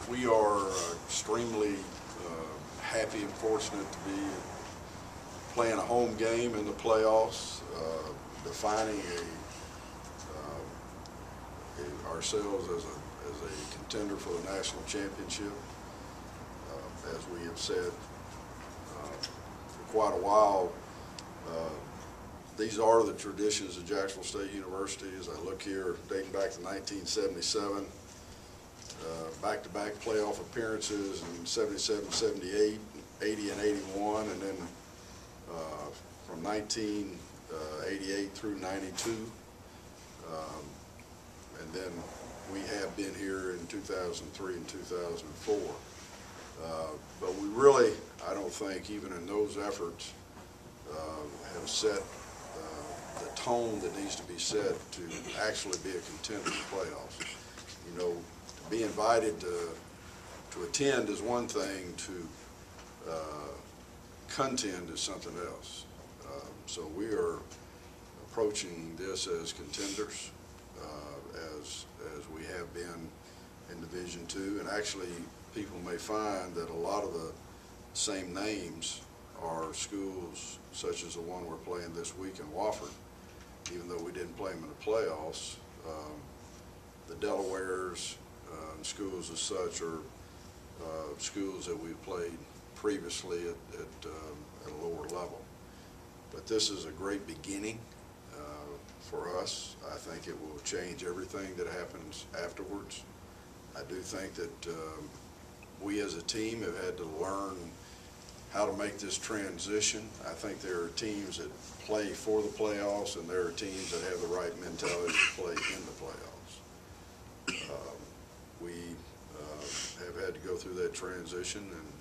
We are extremely happy and fortunate to be playing a home game in the playoffs, defining ourselves as a contender for the national championship. As we have said for quite a while, these are the traditions of Jacksonville State University. As I look here, dating back to 1977, back-to-back playoff appearances in 77, 78, 80, and 81, and then from 1988 through 92. And then we have been here in 2003 and 2004. But we really, I don't think, even in those efforts, have set the tone that needs to be set to actually be a contender in the playoffs. You know, to be invited to attend is one thing, to contend is something else. So we are approaching this as contenders, as we have been in Division II, and actually people may find that a lot of the same names are schools such as the one we're playing this week in Wofford. Even though we didn't play them in the playoffs, the Delawares and schools as such are schools that we've played previously at a lower level. But this is a great beginning for us. I think it will change everything that happens afterwards. I do think that we as a team have had to learn how to make this transition. I think there are teams that play for the playoffs, and there are teams that have the right mentality to play in the playoffs. We have had to go through that transition, and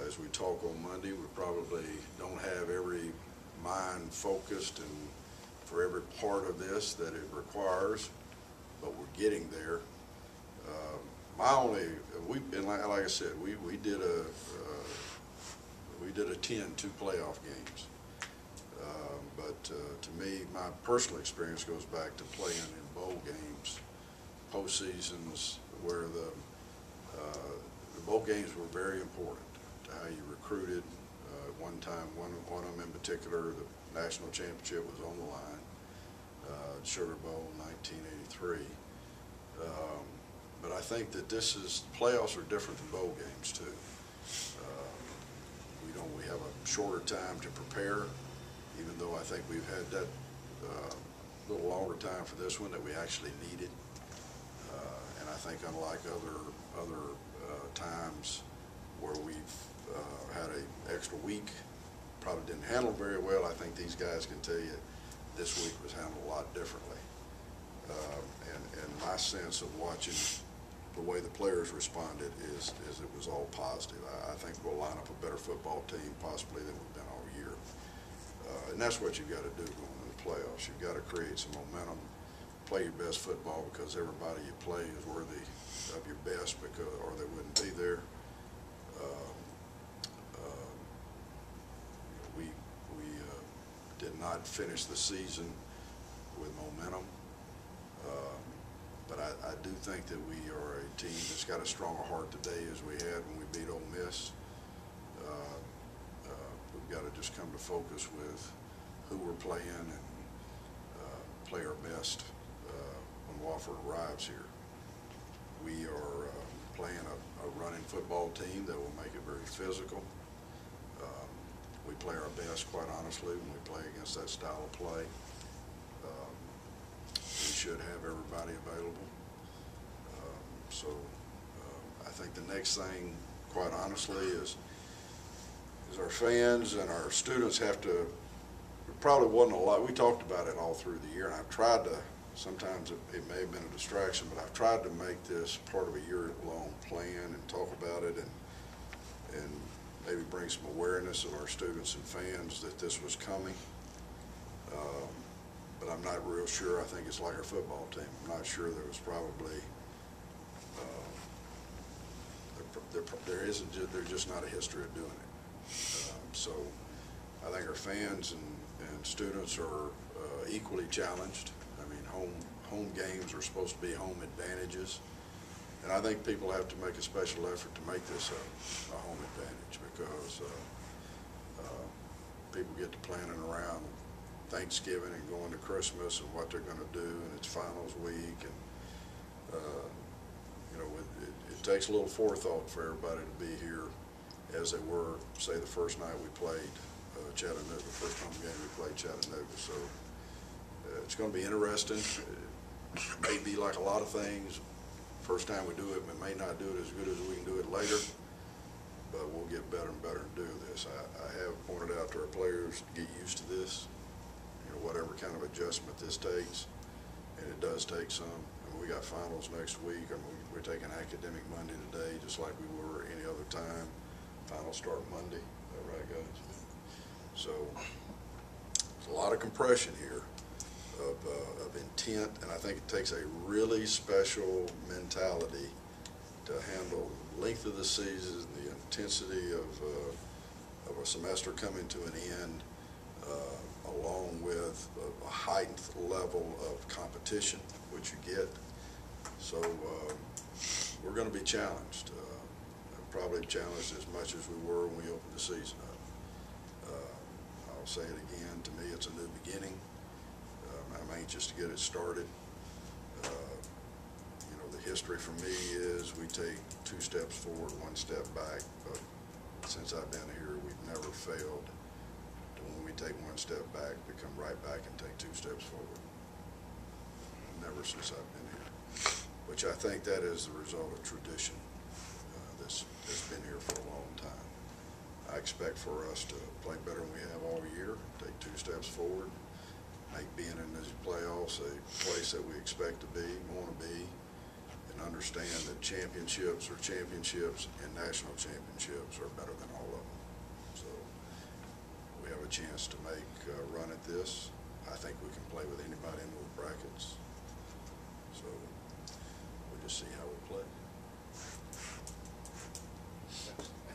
as we talk on Monday, we probably don't have every mind focused and for every part of this that it requires, but we're getting there. And like I said, we did attend 2 playoff games, but to me, my personal experience goes back to playing in bowl games, postseasons, where the bowl games were very important to how you recruited. One time, one of them in particular, the national championship was on the line, Sugar Bowl 1983. But I think that playoffs are different than bowl games too. We have a shorter time to prepare, even though I think we've had that little longer time for this one that we actually needed. And I think unlike other times where we've had an extra week, probably didn't handle very well, I think these guys can tell you this week was handled a lot differently. And my sense of watching the way the players responded is it was all positive. I think we'll line up a better football team possibly than we've been all year. And that's what you've got to do going into the playoffs. You've got to create some momentum, play your best football, because everybody you play is worthy of your best, or they wouldn't be there. We did not finish the season with momentum. But I do think that we are a team that's got as strong a heart today as we had when we beat Ole Miss. We've got to just come to focus with who we're playing and play our best when Wofford arrives here. We are playing a running football team that will make it very physical. We play our best, quite honestly, when we play against that style of play. We should have everybody available. I think the next thing, quite honestly, is our fans and our students have to, it probably wasn't a lot, we talked about it all through the year, and I've tried to, sometimes it may have been a distraction, but I've tried to make this part of a year-long plan and talk about it and maybe bring some awareness of our students and fans that this was coming. But I'm not real sure. I think it's like our football team. I'm not sure there was probably, there's just not a history of doing it. So I think our fans and students are equally challenged. I mean, home games are supposed to be home advantages, And I think people have to make a special effort to make this a home advantage, because people get to planning around Thanksgiving and going to Christmas and what they're going to do, and it's finals week, and you know, it takes a little forethought for everybody to be here, as they were, say, the first night we played Chattanooga, first home game we played Chattanooga. So it's going to be interesting. It may be like a lot of things. First time we do it, we may not do it as good as we can do it later, but we'll get better and better and do this. I have pointed out to our players to get used to this, you know, whatever kind of adjustment this takes, and it does take some. I mean, we got finals next week. I mean, we're taking academic Monday today, just like we were any other time. Finals start Monday. Is that right, guys? So there's a lot of compression here of intent, and I think it takes a really special mentality to handle the length of the season, the intensity of a semester coming to an end, along with a heightened level of competition, which you get. So we're going to be challenged, probably challenged as much as we were when we opened the season up. I'll say it again, to me it's a new beginning. I'm anxious to get it started. You know, the history for me is we take 2 steps forward, 1 step back, but since I've been here, we've never failed to, when we take 1 step back, we come right back and take 2 steps forward. Never since I've been here, which I think that is the result of tradition that's been here for a long time. I expect for us to play better than we have all year, take 2 steps forward, make being in these playoffs a place that we expect to be, want to be, and understand that championships are championships and national championships are better than all of them. So we have a chance to make a run at this. I think we can play with anybody in those brackets. So we'll just see how we play.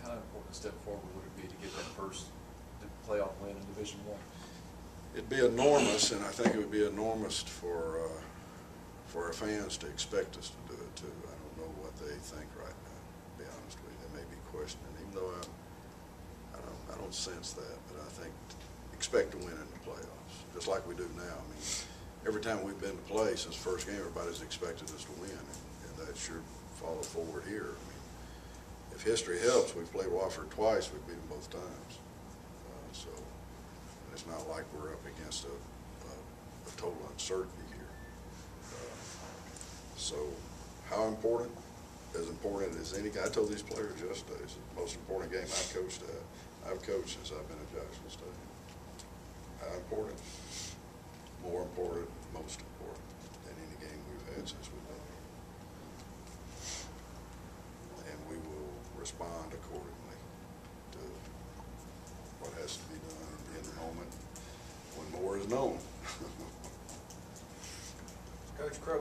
How important a step forward would it be to get that first playoff win in Division I? It'd be enormous, and I think it would be enormous for our fans to expect us to do it too. I don't know what they think right now, to be honest with you. They may be questioning, even though I don't sense that, but I think expect to win in the playoffs, just like we do now. I mean, every time we've been to play since the first game, everybody's expected us to win, and that should follow forward here. I mean, if history helps, we've played Wofford twice. We've beat them both times. So it's not like we're up against a total uncertainty here. So how important? As important as any. I told these players yesterday, it's the most important game I've coached at. I've coached since I've been at Jacksonville State. How important? More important, most important than any game we've had since we've been here. And we will respond accordingly to what has to be done in the moment when more is known. Coach Crowe,